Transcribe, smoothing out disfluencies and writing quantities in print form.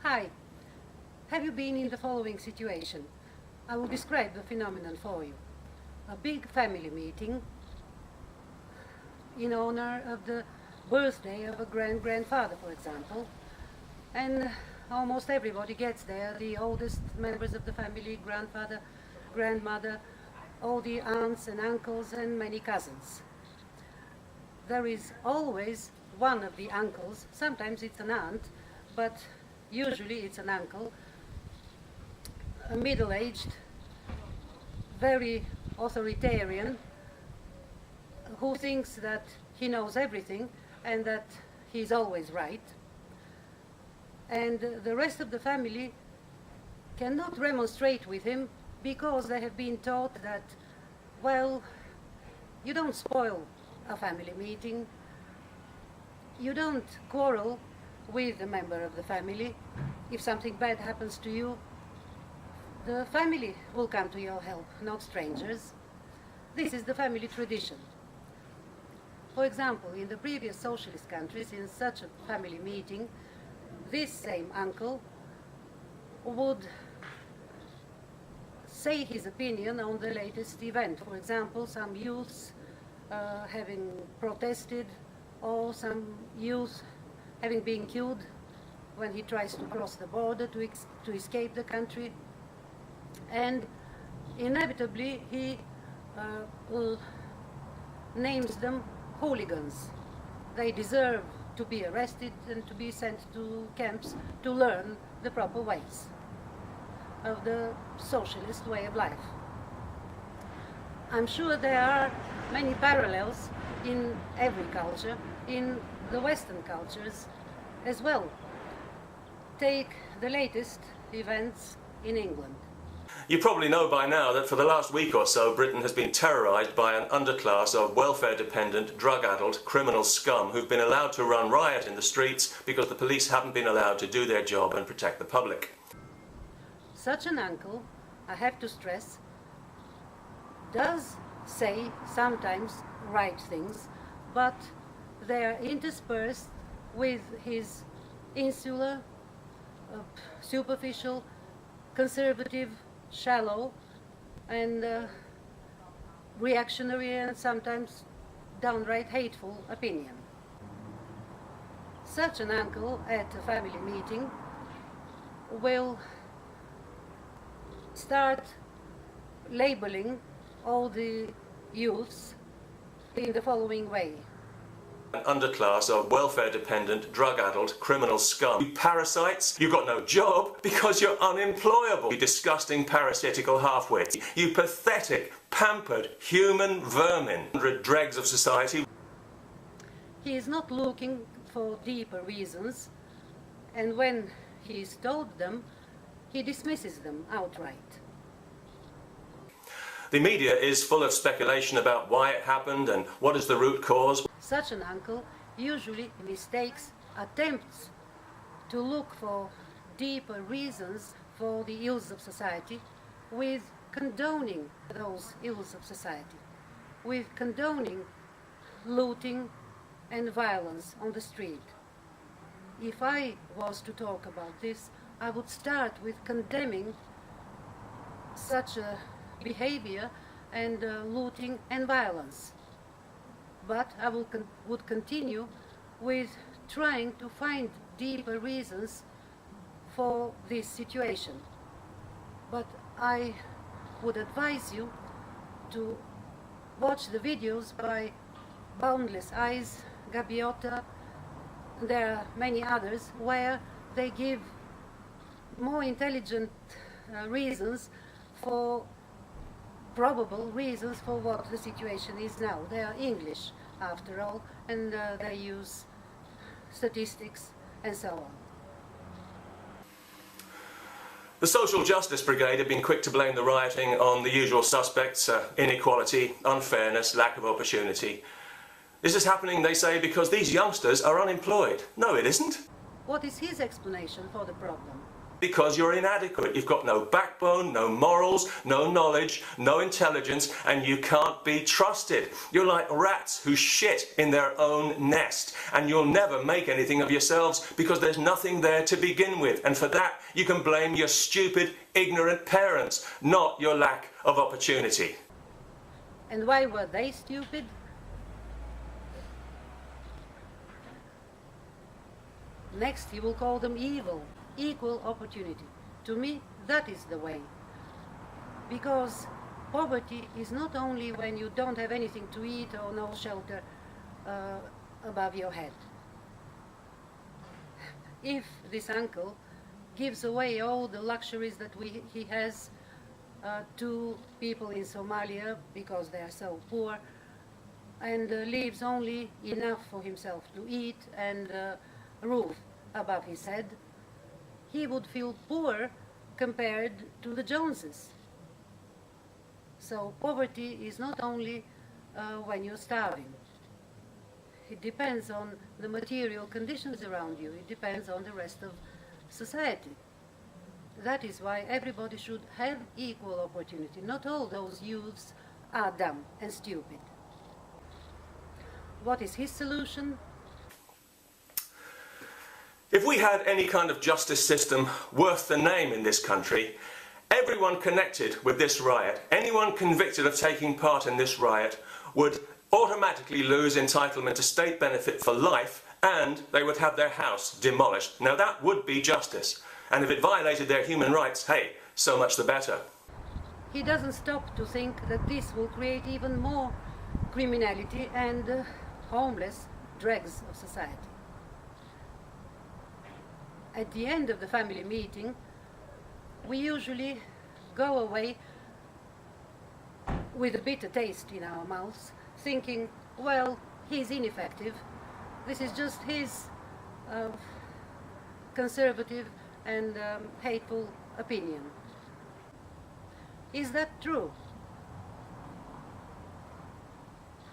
Hi, have you been in the following situation? I will describe the phenomenon for you. A big family meeting in honor of the birthday of a grandfather, for example, and almost everybody gets there, the oldest members of the family, grandfather, grandmother, all the aunts and uncles and many cousins. There is always one of the uncles, sometimes it's an aunt, but usually it's an uncle, a middle-aged, very authoritarian, who thinks that he knows everything and that he's always right. And the rest of the family cannot remonstrate with him because they have been taught that, well, you don't spoil a family meeting, you don't quarrel with a member of the family. If something bad happens to you, the family will come to your help, not strangers. This is the family tradition. For example, in the previous socialist countries, in such a family meeting, this same uncle would say his opinion on the latest event. For example, some youths having protested, or some youth having been killed when he tries to cross the border to escape the country. And inevitably he names them hooligans. They deserve to be arrested and to be sent to camps to learn the proper ways of the socialist way of life. I'm sure there are many parallels in every culture, in the Western cultures as well. Take the latest events in England. You probably know by now that for the last week or so Britain has been terrorised by an underclass of welfare-dependent, drug-addled, criminal scum who've been allowed to run riot in the streets because the police haven't been allowed to do their job and protect the public. Such an uncle, I have to stress, does say sometimes right things, but they are interspersed with his insular, superficial, conservative, shallow and reactionary and sometimes downright hateful opinion. Such an uncle at a family meeting will start labeling all the youths in the following way. An underclass of welfare-dependent, drug-addled, criminal scum. You parasites, you've got no job because you're unemployable. You disgusting parasitical halfwits. You pathetic, pampered, human vermin. Dregs of society. He is not looking for deeper reasons, and when he is told them, he dismisses them outright. The media is full of speculation about why it happened and what is the root cause. Such an uncle usually mistakes attempts to look for deeper reasons for the ills of society with condoning those ills of society, with condoning looting and violence on the street. If I was to talk about this, I would start with condemning such a behavior and looting and violence. But I would continue with trying to find deeper reasons for this situation. But I would advise you to watch the videos by BoundlessEyes, Gabiotta. There are many others where they give more intelligent reasons for probable reasons for what the situation is now. They are English, after all, and they use statistics and so on. The Social Justice Brigade have been quick to blame the rioting on the usual suspects, inequality, unfairness, lack of opportunity. This is happening, they say, because these youngsters are unemployed. No, it isn't. What is his explanation for the problem? because you're inadequate. You've got no backbone, no morals, no knowledge, no intelligence, and you can't be trusted. You're like rats who shit in their own nest, and you'll never make anything of yourselves because there's nothing there to begin with. And for that, you can blame your stupid, ignorant parents, not your lack of opportunity. And why were they stupid? Next, he will call them evil. Equal opportunity. To me, that is the way. Because poverty is not only when you don't have anything to eat or no shelter above your head. If this uncle gives away all the luxuries that he has to people in Somalia because they are so poor, and leaves only enough for himself to eat and a roof above his head, he would feel poor compared to the Joneses. So poverty is not only when you're starving. It depends on the material conditions around you. It depends on the rest of society. That is why everybody should have equal opportunity. Not all those youths are dumb and stupid. What is his solution? If we had any kind of justice system worth the name in this country, everyone connected with this riot, anyone convicted of taking part in this riot, would automatically lose entitlement to state benefit for life, and they would have their house demolished. Now that would be justice. And if it violated their human rights, hey, so much the better. He doesn't stop to think that this will create even more criminality and homeless dregs of society. At the end of the family meeting, we usually go away with a bitter taste in our mouths, thinking, well, he's ineffective. This is just his conservative and hateful opinion. Is that true?